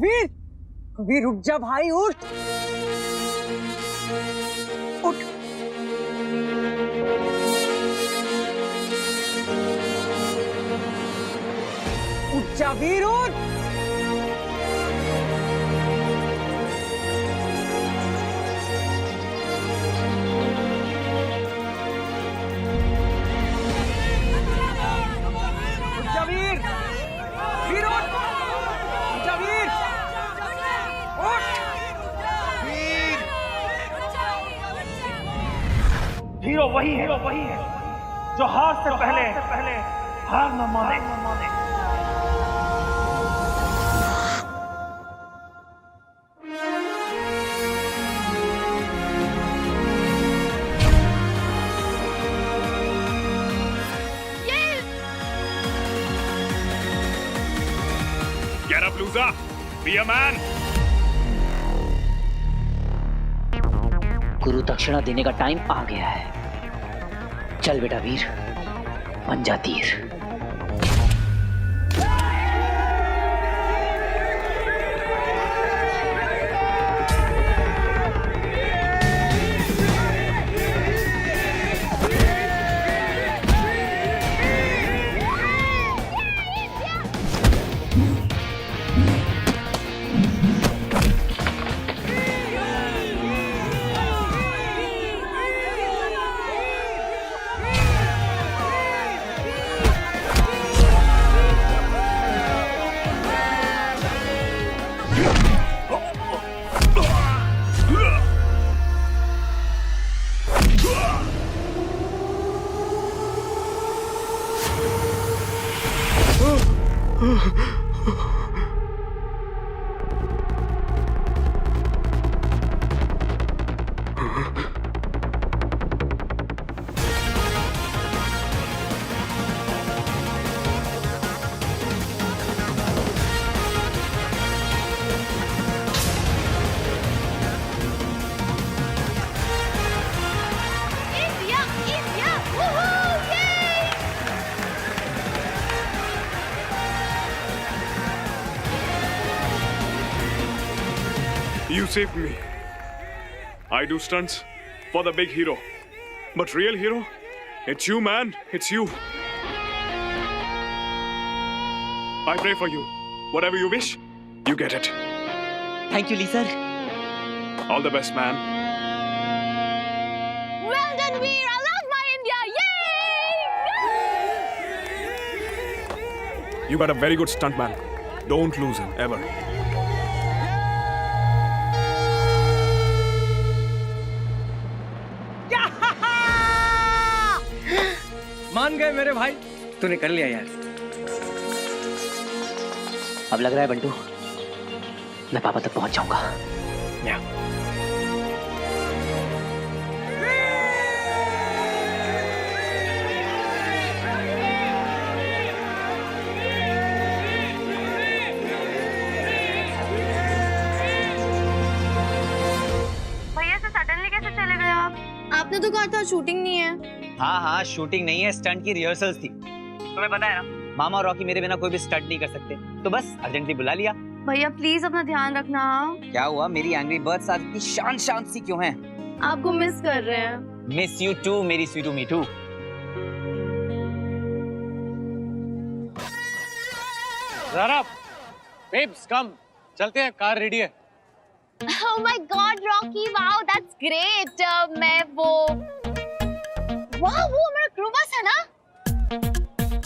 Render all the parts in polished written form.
वीर, वीर रुक जा भाई, उठ उठ। उठ जा वीर, उठ। उठ जा वीर, वीर उठ। उठ जा वीर, हीरो वही है जो हार से पहले हार न माने। Get up, loser! Be a man! गुरु दक्षिणा देने का टाइम आ गया है। चल बेटा वीर, बन जा तीर। You saved me. I do stunts for the big hero. But real hero, it's you, man. It's you. I pray for you. Whatever you wish, you get it. Thank you ली sir. All the best, man. Well done, Veer. I love my India. Yay! You got a very good stuntman. Don't lose him, ever. मान गए मेरे भाई, तूने कर लिया यार। अब लग रहा है बंटू, मैं पापा तक पहुंच जाऊंगा। भैया से सडनली कैसे चले गए आप? आपने तो कहा था शूटिंग नहीं है। हाँ शूटिंग नहीं है, स्टंट की रिहर्सल्स थी। तुम्हें पता है ना, मामा और रॉकी मेरे बिना कोई भी स्टंट नहीं कर सकते, तो बस अर्जेंटली बुला लिया। भैया प्लीज अपना ध्यान रखना। क्या हुआ, मेरी एंग्री बर्ड्स आज इतनी शांत सी क्यों हैं? आपको मिस कर रहे हैं। मिस यू टू मेरी स्वीटू मीठू। ज़रा, बेब्स कम, चलते हैं, कार रेडी है। Oh my God, Rocky! Wow, that's great. मैं वो मेरा क्रू बस है ना?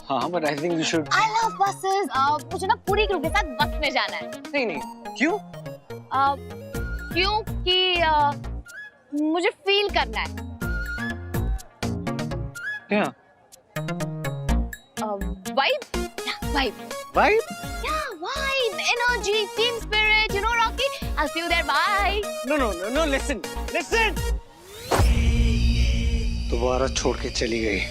हाँ, but I think we should. I love buses. मुझे ना पूरी क्रू के साथ बस में जाना है। नहीं, क्यों? क्योंकि मुझे फील करना है। क्या? Vibe? Yeah, vibe. Vibe? Yeah, vibe, energy, team spirit. You know, Rocky? I'll see you there. Bye. No, listen. दोबारा छोड़ के चली गई।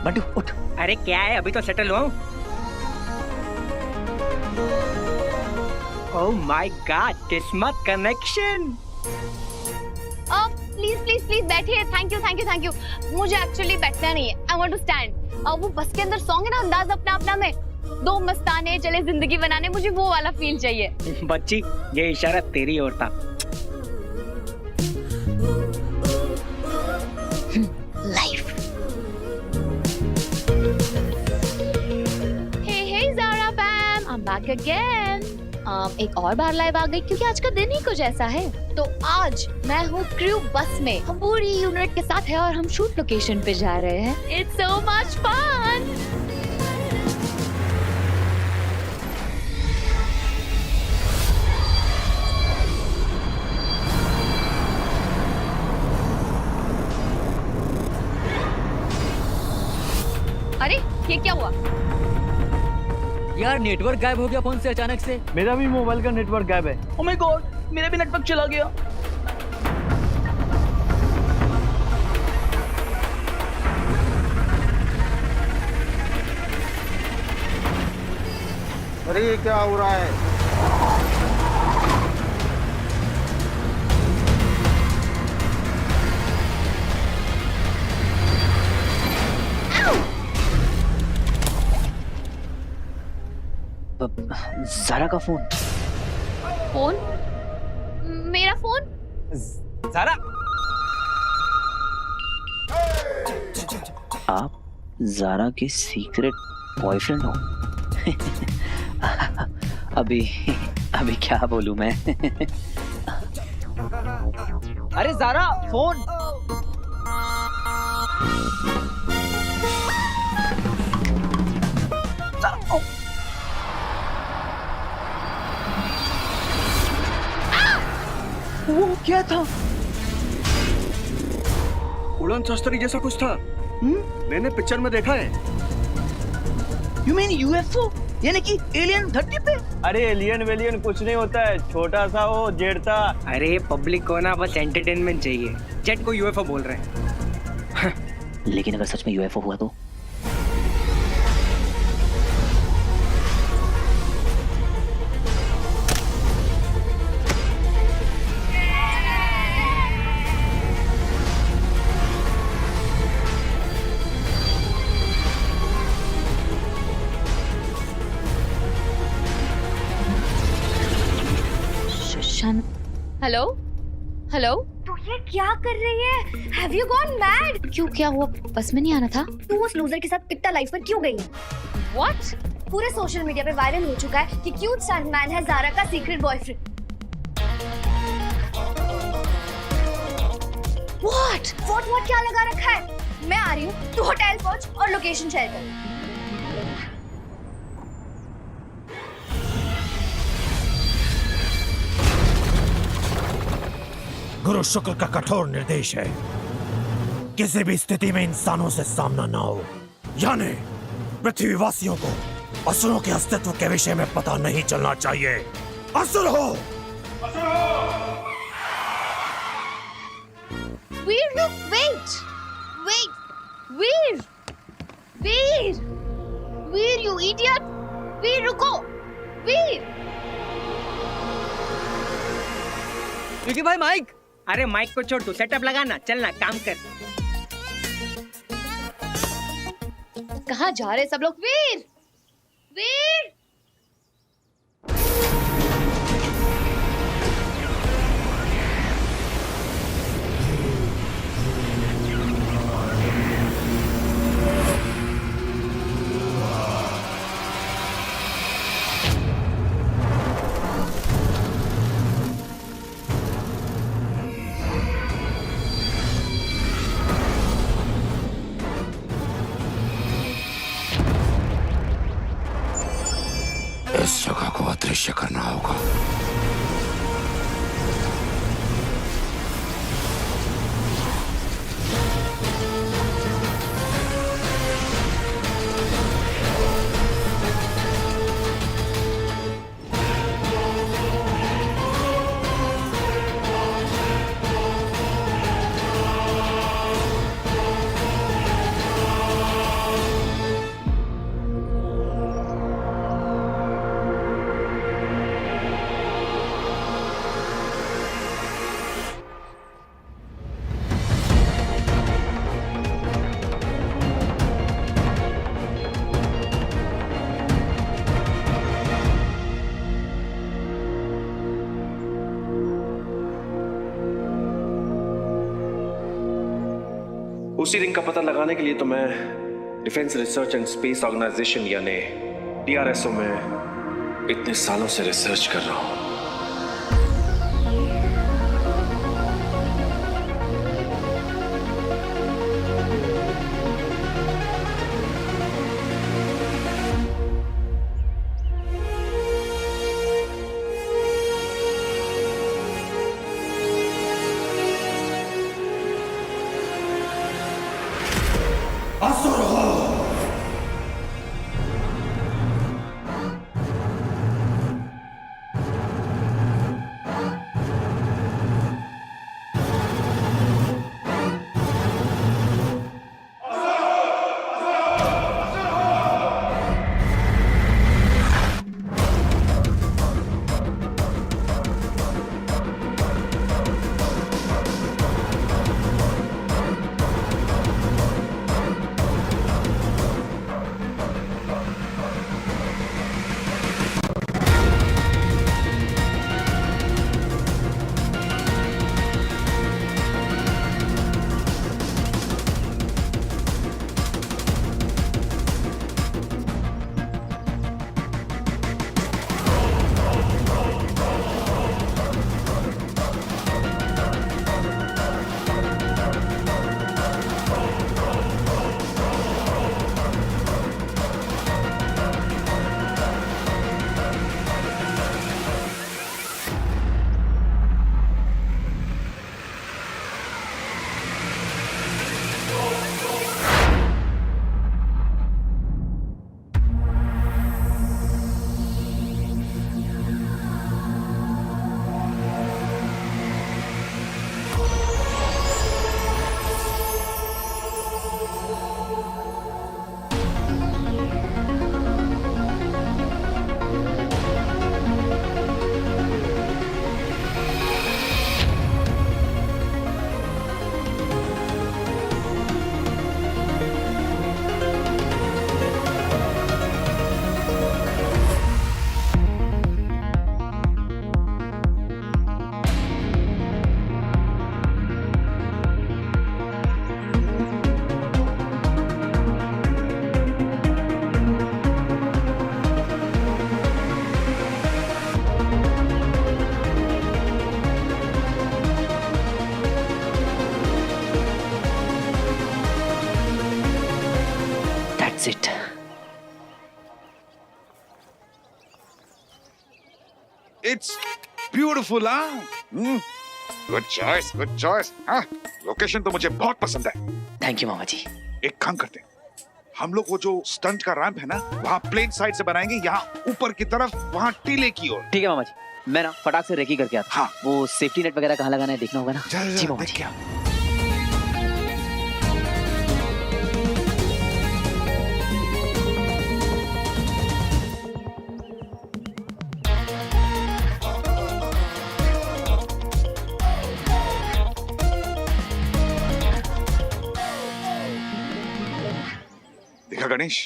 बंटू उठ। अरे क्या है, अभी तो सेटल हुआ हूँ। ओह माय गॉड, किस्मत कनेक्शन। प्लीज प्लीज प्लीज बैठिए। Thank you. मुझे एक्चुअली बैठना नहीं है, आई वांट टू स्टैंड। वो बस के अंदर सॉन्ग है ना, अंदाज अपना अपना में, दो मस्ताने चले जिंदगी बनाने, मुझे वो वाला फील चाहिए। बच्ची, ये इशारा तेरी ओर था। Life. Hey Zara fam, I am back again. एक और बार लाइव आ गई क्योंकि आज का दिन ही कुछ ऐसा है। तो आज मैं हूँ क्रू बस में, हम पूरी यूनिट के साथ है और हम शूट लोकेशन पे जा रहे हैं। It's so much fun. अरे ये क्या हुआ? यार नेटवर्क गायब हो गया फोन से अचानक से। मेरा भी मोबाइल का नेटवर्क गायब है। ओह माय गॉड, मेरा भी नेटवर्क चला गया। अरे ये क्या हो रहा है? ज़ारा का फोन। फोन? मेरा फोन? ज़ारा, आप ज़ारा के सीक्रेट बॉयफ्रेंड हो? अभी क्या बोलूं मैं? अरे ज़ारा, फोन। वो क्या था? उड़न शस्त्री जैसा कुछ था। मैंने पिक्चर में देखा है। You mean UFO? यानी कि एलियन धरती पे? अरे एलियन वेलियन कुछ नहीं होता है, छोटा सा वो जेट था। अरे पब्लिक को ना बस एंटरटेनमेंट चाहिए, जेट को UFO बोल रहे हैं। लेकिन अगर सच में यूएफओ हुआ तो? हेलो हेलो, तू ये क्या कर रही है? Have you gone mad? क्यों, क्या हुआ? बस में नहीं आना था? तू उस लूजर के साथ कितना लाइफ पर क्यों गई? What? पूरे सोशल मीडिया पे वायरल हो चुका है कि क्यूट स्टंटमैन है ज़ारा का सीक्रेट बॉयफ्रेंड। What क्या लगा रखा है? मैं आ रही हूँ, तू होटल पहुँच और लोकेशन शेयर कर। गुरु शुक्र का कठोर निर्देश है, किसी भी स्थिति में इंसानों से सामना ना हो, यानी पृथ्वीवासियों को असुरों के अस्तित्व के विषय में पता नहीं चलना चाहिए। असुर हो! Veer, look, wait, Veer, you idiot! Veer, रुको, Veer! विकी भाई माइक। अरे माइक को छोड़, तू सेटअप लगाना, चलना काम कर। कहाँ जा रहे सब लोग? वीर, वीर! इस जगह को अदृश्य करना होगा। उसी रिंग का पता लगाने के लिए तो मैं defence research and space organisation यानी DRSO में इतने सालों से रिसर्च कर रहा हूं। असुर हो। That's it. It's beautiful, huh? Good choice, good choice. हाँ, लोकेशन तो मुझे बहुत पसंद है। थैंक यू मामा जी। एक काम करते हैं, हम लोग वो जो स्टंट का रैंप है ना, वहाँ प्लेन साइड से बनाएंगे, यहाँ ऊपर की तरफ, वहाँ टीले की ओर। ठीक है मामा जी, मैं ना फटाक से रेकी करके आता हूँ। हाँ। वो सेफ्टी नेट वगैरह कहाँ लगाना है देखना होगा ना। जी मामा जी। देखा गणेश,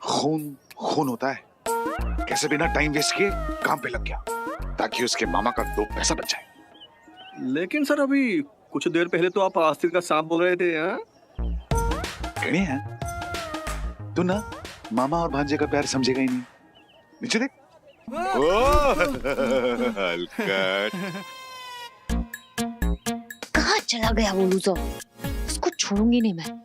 खून खून होता है। कैसे बिना टाइम वेस्ट किए काम पे लग गया ताकि उसके मामा का 2 पैसा बच जाए। लेकिन सर अभी कुछ देर पहले तो आप आस्तीर का सांप बोल रहे थे। गणे, तू ना मामा और भांजे का प्यार समझेगा ही नहीं। नीचे देख। कहाँ चला गया वो लूजर? उसको छोड़ूंगी नहीं मैं।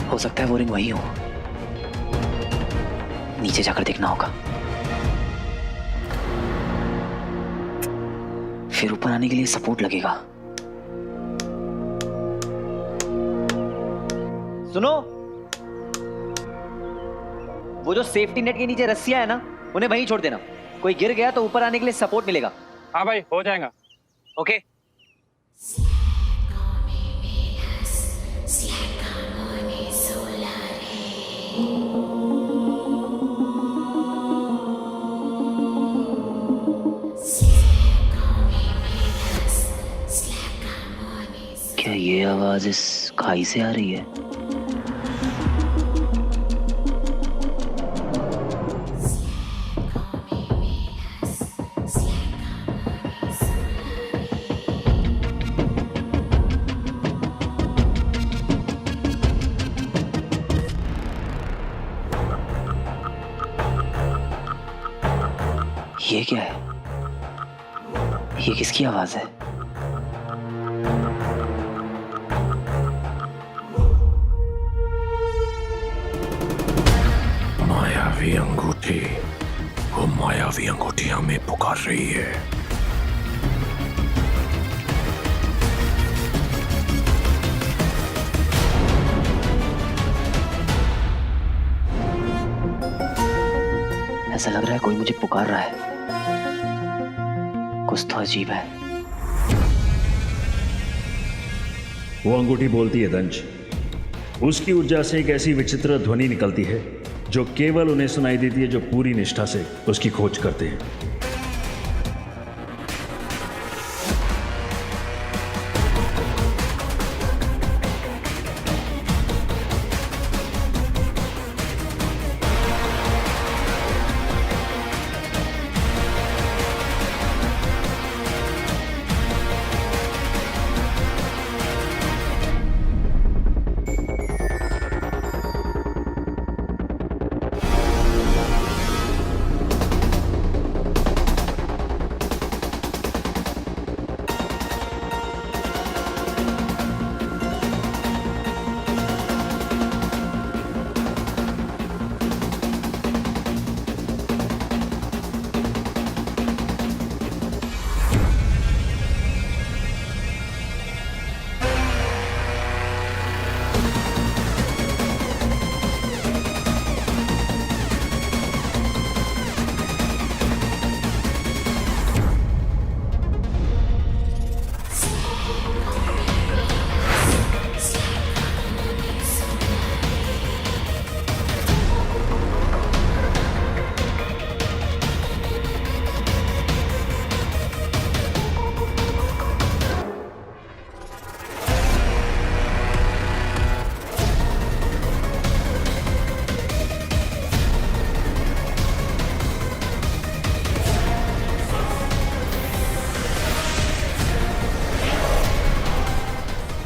हो सकता है वो रिंग वही हो। नीचे जाकर देखना होगा, फिर ऊपर आने के लिए सपोर्ट लगेगा। सुनो, वो जो सेफ्टी नेट के नीचे रस्सियां है ना, उन्हें वहीं छोड़ देना कोई गिर गया तो ऊपर आने के लिए सपोर्ट मिलेगा। हाँ भाई, हो जाएगा। ओके। क्या ये आवाज इस खाई से आ रही है? ये क्या है? ये किसकी आवाज है? मायावी अंगूठी, वो मायावी अंगूठी हमें पुकार रही है। ऐसा लग रहा है कोई मुझे पुकार रहा है। कुछ तो अजीब है। वो अंगूठी बोलती है दंश। उसकी ऊर्जा से एक ऐसी विचित्र ध्वनि निकलती है जो केवल उन्हें सुनाई देती है जो पूरी निष्ठा से उसकी खोज करते हैं।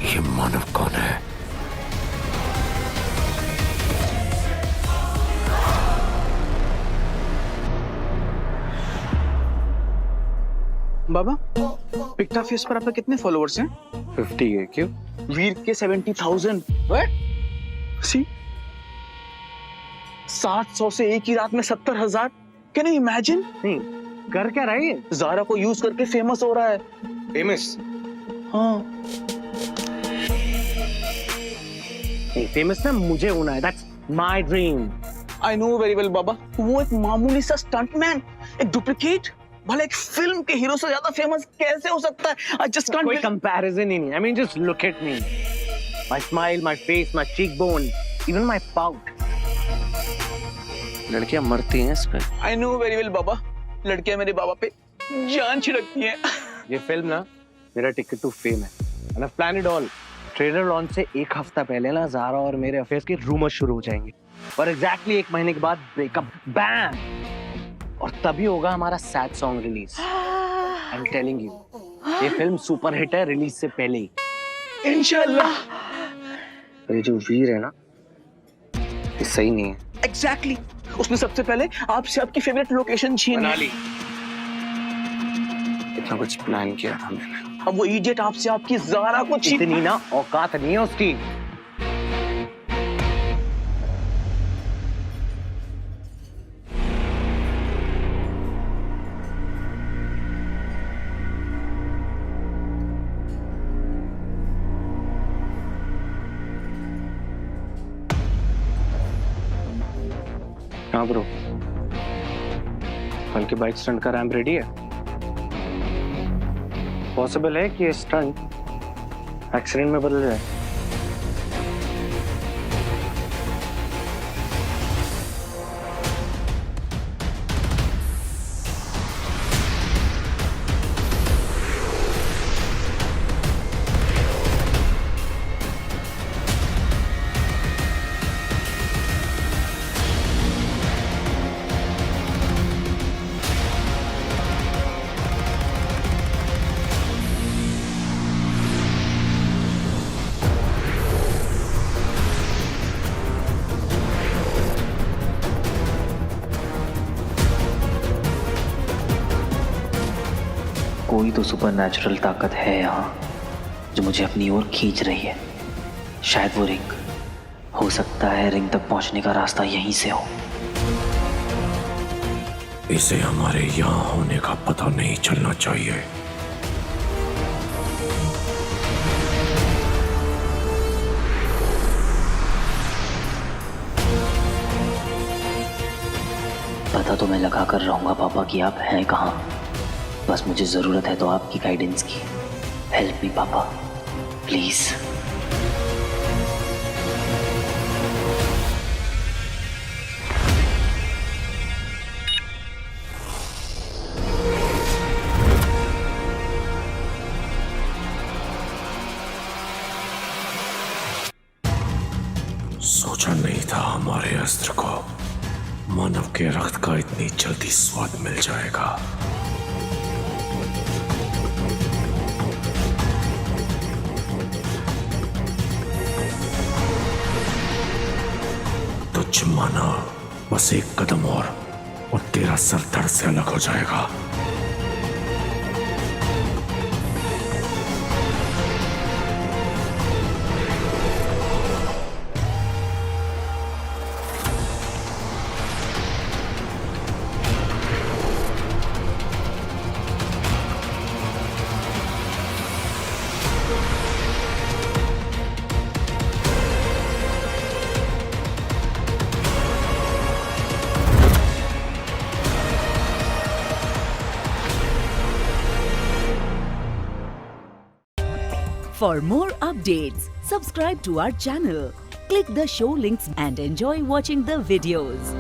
ये मानव कौन है? बाबा, पिक्टा फेस पर आपके कितने फॉलोअर्स हैं? 50 है। क्यों? वीर के 70,000। सी 700 से एक ही रात में 70,000। Can you imagine? नहीं, कर क्या रहा है ये? ज़ारा को यूज करके फेमस हो रहा है। फेमस? हाँ। फेमस ना मुझे होना है। That's my dream. I know very well बाबा। वो एक मामूली सा स्टंटमैन, एक डुप्लीकेट, भले एक फिल्म के हीरो से ज्यादा फेमस कैसे हो सकता है? I just can't. कोई कंपैरिजन ही नहीं। I mean, just look at me. My smile, my face, my cheekbone, even my pout. लड़कियां मरती हैं इस पे। I know very well बाबा। लड़कियां मेरे बाबा पे जान छिड़कती हैं। ये फिल्म ना मेरा टिकट टू फेम है। And I've planned it all. Trailer launch से एक हफ्ता पहले ना ज़ारा और मेरे अफेयर्स के रूमर शुरू हो जाएंगे और एग्जैक्टली एक महीने के बाद ब्रेकअप, बैम, और तभी होगा हमारा sad song release. I am telling you, ये फिल्म सुपर हिट है रिलीज से पहले ही। इंशाल्लाह। ये जो वीर है ना, ये सही नहीं है। एग्जैक्टली। उसने सबसे पहले आपसे आपकी फेवरेट लोकेशन छीन ली। इतना कुछ प्लान किया था मैंने। अब वो इडियट आपसे आपकी ज़ारा को छीन। इतनी ना औकात नहीं है उसकी। हाँ ब्रो, बल्कि बाइक स्टंट का रैंप रेडी है। पॉसिबल है कि ये स्टंट एक्सीडेंट में बदल जाए। कोई तो सुपरनैचुरल ताकत है यहाँ जो मुझे अपनी ओर खींच रही है। शायद वो रिंग, हो सकता है रिंग तक पहुंचने का रास्ता यहीं से हो। इसे हमारे यहाँ होने का पता नहीं चलना चाहिए। पता तो मैं लगा कर रहूंगा पापा कि आप हैं कहाँ। बस मुझे जरूरत है तो आपकी गाइडेंस की। हेल्प मी पापा, प्लीज। सोचा नहीं था हमारे अस्त्र को मानव के रक्त का इतनी जल्दी स्वाद मिल जाएगा। तुझ माना बस एक कदम और तेरा सर धड़ से अलग हो जाएगा। For more updates, subscribe to our channel, click the show links and enjoy watching the videos.